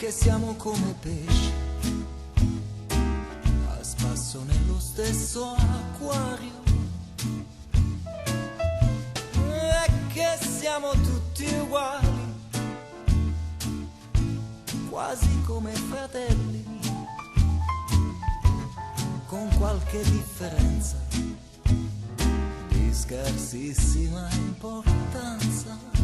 che siamo come pesci a spasso nello stesso acquario, e che siamo tutti uguali, quasi come fratelli, con qualche differenza di scarsissima importanza.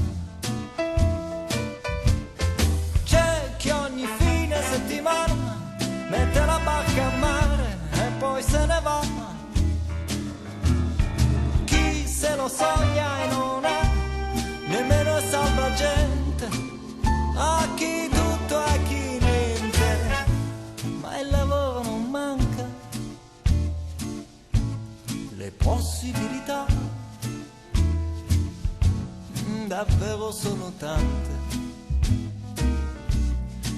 C'è chi ogni fine settimana mette la barca a mare e poi se ne va, chi se lo sogna e non ha nemmeno salvagente, a chi tutto, a chi niente, ma il lavoro non manca, le possibilità davvero sono tante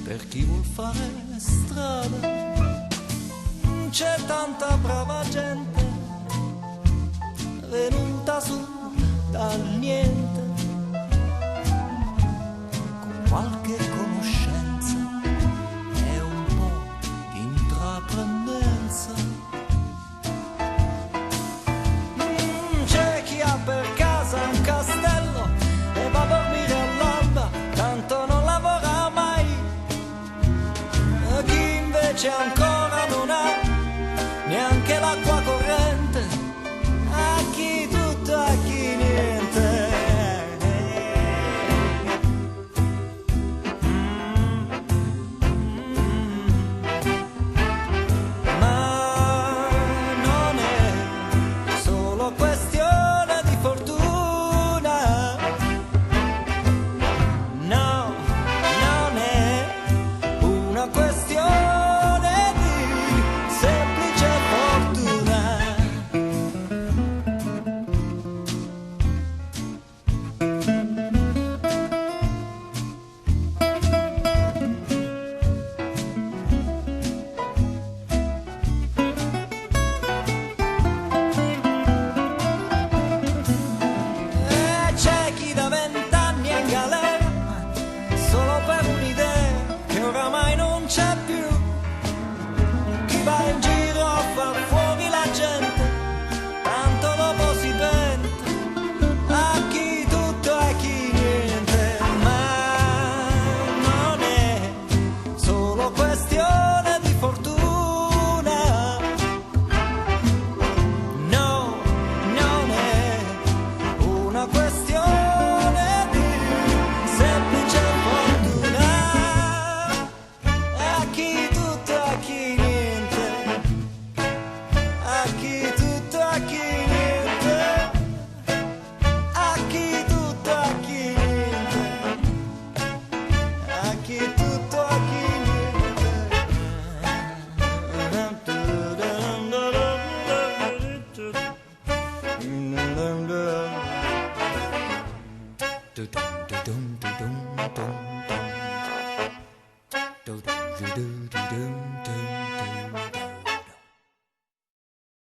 per chi vuol fare strada. C'è tanta brava gente venuta su dal niente, con qualche conoscenza e un po' di intraprendenza. C'è chi ha per casa un castello e va a dormire all'alba, tanto non lavora mai. Chi invece ancora non ha